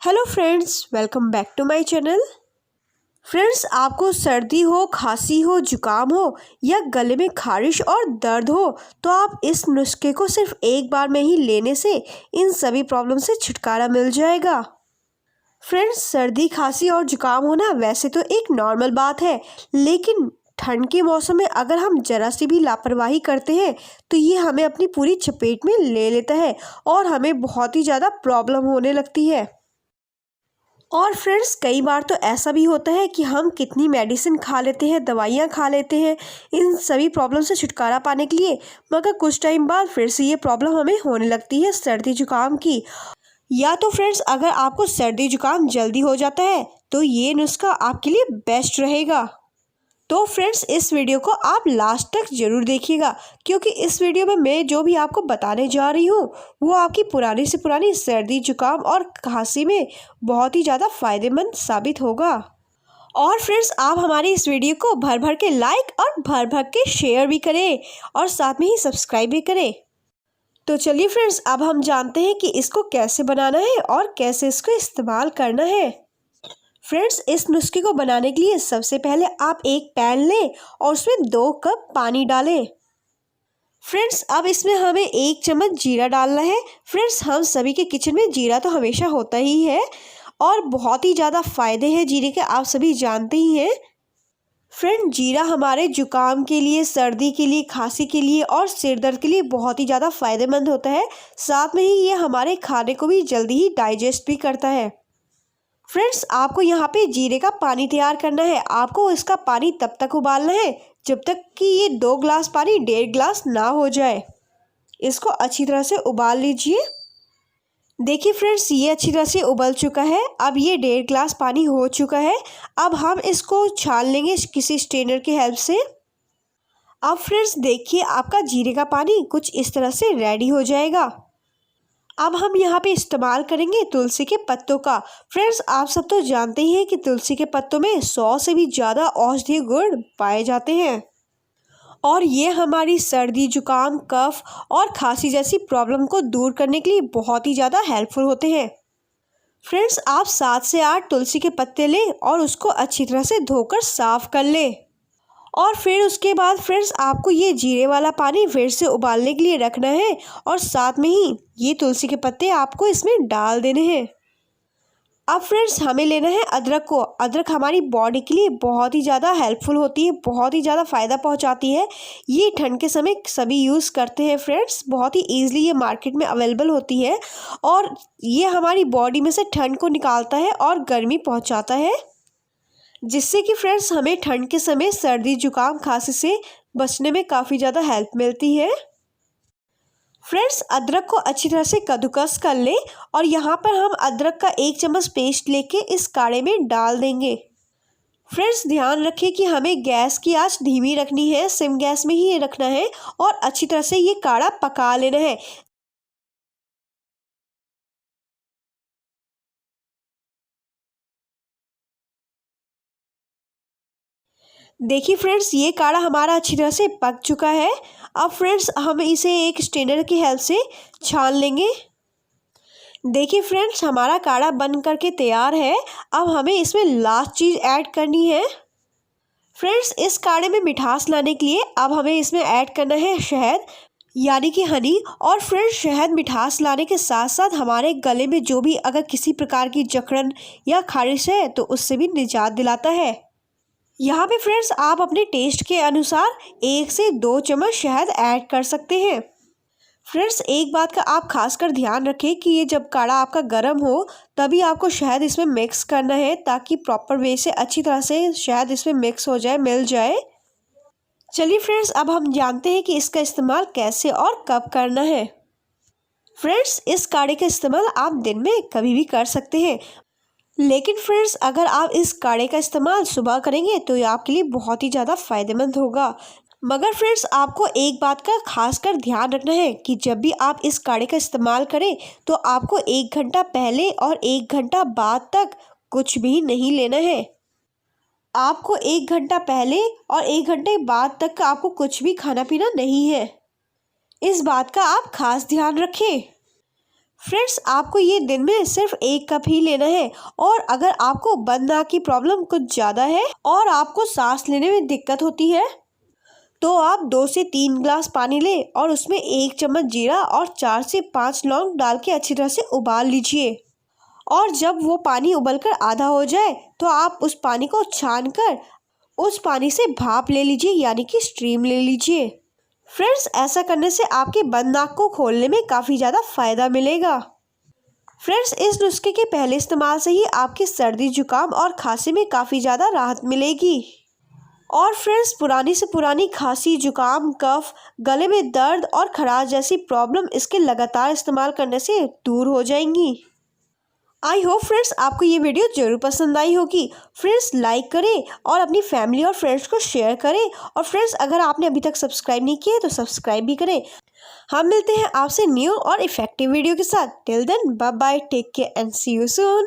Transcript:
Hello friends, welcome back to my channel. Friends, आपको सर्दी हो, खांसी हो, जुकाम हो या गले में खारिश और दर्द हो तो आप इस नुस्खे को सिर्फ एक बार में ही लेने से इन सभी प्रॉब्लम से छुटकारा मिल जाएगा। फ्रेंड्स, सर्दी, खांसी और जुकाम होना वैसे तो एक नॉर्मल बात है, लेकिन ठंड के मौसम में अगर हम जरा सी भी लापरवाही करते हैं तो ये हमें अपनी पूरी चपेट में ले लेता है और हमें बहुत ही ज़्यादा प्रॉब्लम होने लगती है। और फ्रेंड्स, कई बार तो ऐसा भी होता है कि हम कितनी मेडिसिन खा लेते हैं, दवाइयाँ खा लेते हैं इन सभी प्रॉब्लम से छुटकारा पाने के लिए, मगर कुछ टाइम बाद फिर से ये प्रॉब्लम हमें होने लगती है सर्दी जुकाम की। या तो फ्रेंड्स, अगर आपको सर्दी जुकाम जल्दी हो जाता है तो ये नुस्खा आपके लिए बेस्ट रहेगा। तो फ्रेंड्स, इस वीडियो को आप लास्ट तक ज़रूर देखिएगा, क्योंकि इस वीडियो में मैं जो भी आपको बताने जा रही हूँ वो आपकी पुरानी से पुरानी सर्दी जुकाम और खांसी में बहुत ही ज़्यादा फायदेमंद साबित होगा। और फ्रेंड्स, आप हमारी इस वीडियो को भर भर के लाइक और भर भर के शेयर भी करें और साथ में ही सब्सक्राइब भी करें। तो चलिए फ्रेंड्स, अब हम जानते हैं कि इसको कैसे बनाना है और कैसे इसको इस्तेमाल करना है। फ्रेंड्स, इस नुस्खे को बनाने के लिए सबसे पहले आप एक पैन लें और उसमें 2 कप पानी डालें। फ्रेंड्स, अब इसमें हमें 1 चम्मच जीरा डालना है। फ्रेंड्स, हम सभी के किचन में जीरा तो हमेशा होता ही है और बहुत ही ज़्यादा फायदे हैं जीरे के, आप सभी जानते ही हैं। फ्रेंड, जीरा हमारे जुकाम के लिए, सर्दी के लिए, खांसी के लिए और सिर दर्द के लिए बहुत ही ज़्यादा फायदेमंद होता है। साथ में ही ये हमारे खाने को भी जल्दी ही डाइजेस्ट भी करता है। फ्रेंड्स, आपको यहाँ पे जीरे का पानी तैयार करना है। आपको इसका पानी तब तक उबालना है जब तक कि ये 2 ग्लास पानी 1.5 ग्लास ना हो जाए। इसको अच्छी तरह से उबाल लीजिए। देखिए फ्रेंड्स, ये अच्छी तरह से उबल चुका है। अब ये 1.5 ग्लास पानी हो चुका है। अब हम इसको छान लेंगे किसी स्ट्रेनर की हेल्प से। अब फ्रेंड्स देखिए, आपका जीरे का पानी कुछ इस तरह से रेडी हो जाएगा। अब हम यहाँ पे इस्तेमाल करेंगे तुलसी के पत्तों का। फ्रेंड्स, आप सब तो जानते ही हैं कि तुलसी के पत्तों में 100 से भी ज़्यादा औषधीय गुण पाए जाते हैं और ये हमारी सर्दी, जुकाम, कफ और खांसी जैसी प्रॉब्लम को दूर करने के लिए बहुत ही ज़्यादा हेल्पफुल होते हैं। फ्रेंड्स, आप 7 से 8 तुलसी के पत्ते लें और उसको अच्छी तरह से धोकर साफ कर लें। और फिर उसके बाद फ्रेंड्स, आपको ये जीरे वाला पानी फिर से उबालने के लिए रखना है और साथ में ही ये तुलसी के पत्ते आपको इसमें डाल देने हैं। अब फ्रेंड्स, हमें लेना है अदरक को। अदरक हमारी बॉडी के लिए बहुत ही ज़्यादा हेल्पफुल होती है, बहुत ही ज़्यादा फ़ायदा पहुंचाती है। ये ठंड के समय सभी यूज़ करते हैं फ्रेंड्स, बहुत ही ईजिली ये मार्केट में अवेलेबल होती है और ये हमारी बॉडी में से ठंड को निकालता है और गर्मी पहुँचाता है, जिससे कि फ्रेंड्स हमें ठंड के समय सर्दी, जुकाम, खांसी से बचने में काफ़ी ज़्यादा हेल्प मिलती है। फ्रेंड्स, अदरक को अच्छी तरह से कद्दूकस कर लें और यहाँ पर हम अदरक का 1 चम्मच पेस्ट लेके इस काढ़े में डाल देंगे। फ्रेंड्स, ध्यान रखें कि हमें गैस की आंच धीमी रखनी है, सिम गैस में ही ये रखना है और अच्छी तरह से ये काढ़ा पका लेना है। देखिए फ्रेंड्स, ये काढ़ा हमारा अच्छी तरह से पक चुका है। अब फ्रेंड्स, हम इसे एक स्ट्रेनर की हेल्प से छान लेंगे। देखिए फ्रेंड्स, हमारा काढ़ा बन करके तैयार है। अब हमें इसमें लास्ट चीज़ ऐड करनी है। फ्रेंड्स, इस काढ़े में मिठास लाने के लिए अब हमें इसमें ऐड करना है शहद, यानी कि हनी। और फ्रेंड्स, शहद मिठास लाने के साथ साथ हमारे गले में जो भी अगर किसी प्रकार की जकड़न या खारिश है तो उससे भी निजात दिलाता है। यहाँ पे फ्रेंड्स, आप अपने टेस्ट के अनुसार 1 से 2 चम्मच शहद ऐड कर सकते हैं। फ्रेंड्स, एक बात का आप खासकर ध्यान रखें कि ये जब काढ़ा आपका गर्म हो तभी आपको शहद इसमें मिक्स करना है, ताकि प्रॉपर वे से अच्छी तरह से शहद इसमें मिक्स हो जाए, मिल जाए। चलिए फ्रेंड्स, अब हम जानते हैं कि इसका इस्तेमाल कैसे और कब करना है। फ्रेंड्स, इस काढ़े का इस्तेमाल आप दिन में कभी भी कर सकते हैं, लेकिन फ्रेंड्स अगर आप इस काढ़े का इस्तेमाल सुबह करेंगे तो ये आपके लिए बहुत ही ज़्यादा फायदेमंद होगा। मगर फ्रेंड्स, आपको एक बात का खासकर ध्यान रखना है कि जब भी आप इस काढ़े का इस्तेमाल करें तो आपको 1 घंटा पहले और 1 घंटा बाद तक कुछ भी नहीं लेना है। आपको 1 घंटा पहले और 1 घंटे बाद तक का आपको कुछ भी खाना पीना नहीं है। इस बात का आप खास ध्यान रखें। फ्रेंड्स, आपको ये दिन में सिर्फ 1 कप ही लेना है। और अगर आपको बंद नाक की प्रॉब्लम कुछ ज़्यादा है और आपको सांस लेने में दिक्कत होती है तो आप 2 से 3 ग्लास पानी लें और उसमें 1 चम्मच जीरा और 4 से 5 लौंग डाल के अच्छी तरह से उबाल लीजिए। और जब वो पानी उबलकर आधा हो जाए तो आप उस पानी को छानकर उस पानी से भाप ले लीजिए, यानी कि स्टीम ले लीजिए। फ्रेंड्स, ऐसा करने से आपके बंद नाक को खोलने में काफ़ी ज़्यादा फायदा मिलेगा। फ्रेंड्स, इस नुस्खे के पहले इस्तेमाल से ही आपकी सर्दी जुकाम और खांसी में काफ़ी ज़्यादा राहत मिलेगी। और फ्रेंड्स, पुरानी से पुरानी खांसी, जुकाम, कफ, गले में दर्द और खराश जैसी प्रॉब्लम इसके लगातार इस्तेमाल करने से दूर हो जाएंगी। आई होप फ्रेंड्स आपको ये वीडियो जरूर पसंद आई होगी। फ्रेंड्स, लाइक करें और अपनी फैमिली और फ्रेंड्स को शेयर करें। और फ्रेंड्स, अगर आपने अभी तक सब्सक्राइब नहीं किया है तो सब्सक्राइब भी करें। हम मिलते हैं आपसे न्यू और इफेक्टिव वीडियो के साथ। Till then, bye bye, take care and see you soon.